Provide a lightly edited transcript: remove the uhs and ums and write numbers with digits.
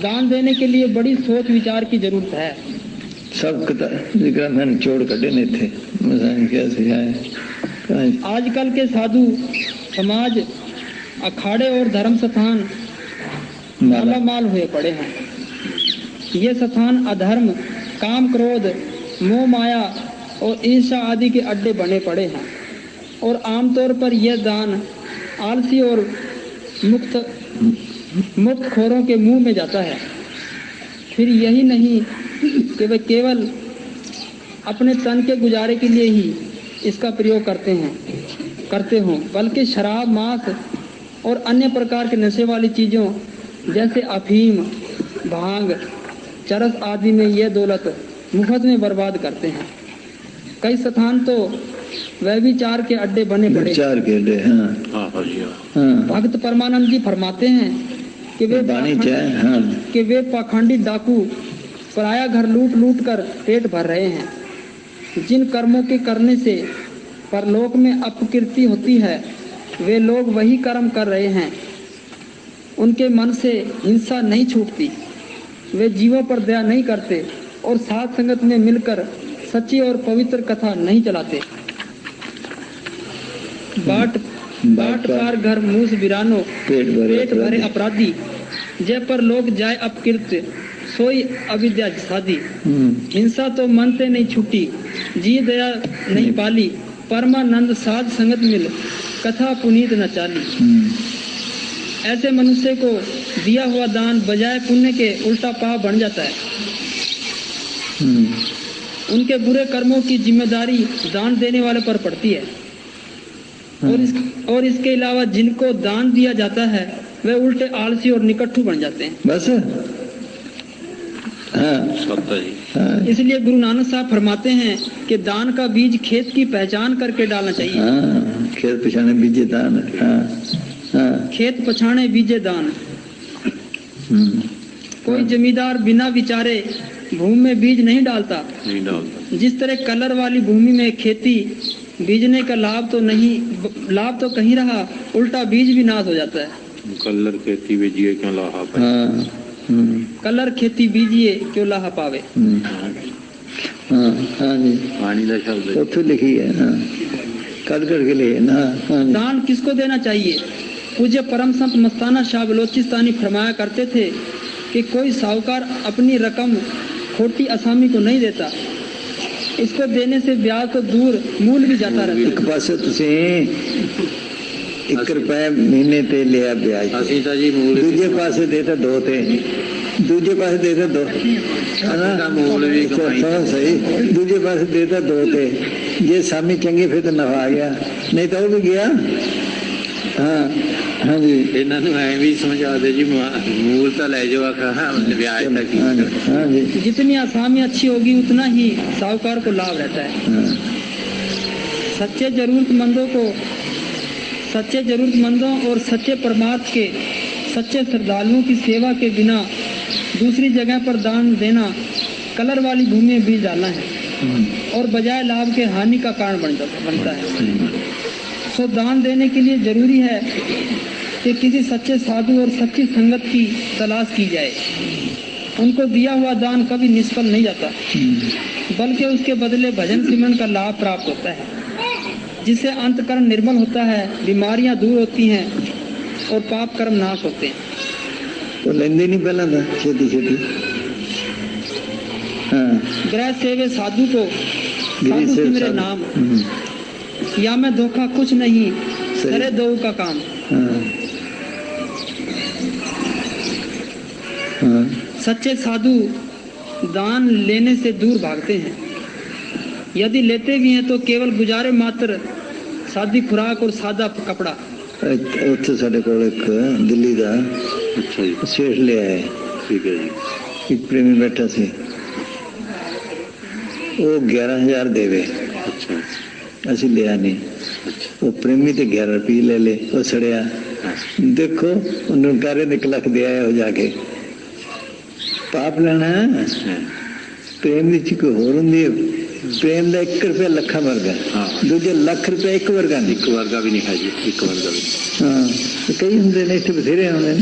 दान देने के लिए बड़ी सोच विचार की जरूरत है। सब मैंने छोड़ कटे नहीं थे क्या सिखाए। आजकल के साधु समाज अखाड़े और धर्म स्थान मालामाल हुए पड़े हैं। ये स्थान अधर्म, काम, क्रोध, मोह, माया और ईर्ष्या आदि के अड्डे बने पड़े हैं और आमतौर पर यह दान आलसी और मुक्त खोरों के मुंह में जाता है। फिर यही नहीं कि वे केवल अपने तन के गुजारे के लिए ही इसका प्रयोग करते हों, बल्कि शराब, मांस और अन्य प्रकार के नशे वाली चीज़ों जैसे अफीम, भांग, चरस आदि में यह दौलत मुफ्त में बर्बाद करते हैं। कई स्थान तो व्यभिचार के अड्डे बने पड़े। भक्त परमानंद जी फरमाते हैं कि वे पाखंडी डाकू पराया घर लूट लूट कर पेट भर रहे हैं। जिन कर्मों के करने से परलोक में अपकीर्ति होती है, वे लोग वही कर्म कर रहे हैं। उनके मन से हिंसा नहीं छूटती, वे जीवों पर दया नहीं करते और साथ संगत में मिलकर सच्ची और पवित्र कथा नहीं चलाते। बाट पार घर मूस बिरानो पेट भरे अपराधी, जय पर लोग जाए अपकृत्य सोई अविद्या साधी। हिंसा तो मन से नहीं छूटी, जी दया नहीं पाली, परमानंद साध संगत मिल कथा पुनीत न चाली। ऐसे मनुष्य को दिया हुआ दान बजाय पुण्य के उल्टा पाप बन जाता है। उनके बुरे कर्मों की जिम्मेदारी दान देने वाले पर पड़ती है और इसके अलावा जिनको दान दिया जाता है वे उल्टे आलसी और निकट्ठू बन जाते हैं। बस इसलिए गुरु नानक साहब फरमाते हैं कि दान का बीज खेत की पहचान करके डालना चाहिए। खेत पछाने बीजे दान। खेत पछाने बीजे दान। कोई जमींदार बिना विचारे भूमि में बीज नहीं डालता। जिस तरह कलर वाली भूमि में खेती बीजने का लाभ तो कहीं रहा, उल्टा बीज भी नाश हो जाता है। कलर खेती बीजिए क्यों लाहा पावे। कलर खेती बीजिए क्यों लाहा पावे। पानी का शब्द तो लिखी है कर के लिए ना। दान किसको देना चाहिए? पूज्य परम संत मस्ताना शाह बलोचिस्तानी फरमाया करते थे कि कोई साहूकार अपनी रकम खोटी असामी को नहीं देता, इसको देने से ब्याज तो दूर मूल भी जाता रहता है। एक पासे तुसी 1 रुपया महीने ते लिया ब्याज, दूजे पासे देता 2 थे, दूजे पासे देता 2 सही, दूजे पासे देता 2 थे। जे सामी चंगी फिर तो नफा आ गया, नहीं तो वो भी गया। हाँ जी, इन्होंने भी समझा दे जी, मूल तो ले जाओ ब्याज तक। जितनी आसामी अच्छी होगी उतना ही साहूकार को लाभ रहता है। सच्चे जरूरतमंदों और सच्चे परमार्थ के सच्चे श्रद्धालुओं की सेवा के बिना दूसरी जगह पर दान देना कलर वाली भूमि में बीज डालना है और बजाय लाभ के हानि का कारण बनता है। तो दान देने के लिए जरूरी है कि किसी सच्चे साधु और सच्ची संगत की तलाश की जाए। उनको दिया हुआ दान कभी निष्फल नहीं जाता, बल्कि उसके बदले भजन सिमरन का लाभ प्राप्त होता है, जिससे अंतकरण निर्मल होता है, बीमारियां दूर होती हैं और पाप कर्म नाश होते हैं। तो लेंदे नहीं पहला था छेती ग्रह सेवे साधु को साधु से मेरे नाम, या मैं धोखा कुछ नहीं करे दो का काम। सच्चे साधु दान लेने से दूर भागते हैं। यदि लेते भी हैं तो केवल गुजारे मात्र सादी खुराक और सादा कपड़ा। उत्थे साडे कोल एक दिल्ली दा शेष ले आए। ठीक है जी। एक प्रेमी बैठा सी, वो 11,000 देवे। अच्छा। असी लिया नहीं। वो प्रेमी ते 11 रुपये ले ले, वो सड़िया। देखो उन्होंने कार्य निकल दिया है, हो जाके पाप लेना है। प्रेम की चीज कोई होर होंगी। प्रेम का 1 रुपया लखा वर्गा, दूजे लाख रुपया एक वर्गा भी नहीं है जी, एक वर्गा भी। हाँ, कई होंगे ने, इतने बथेरे होंगे।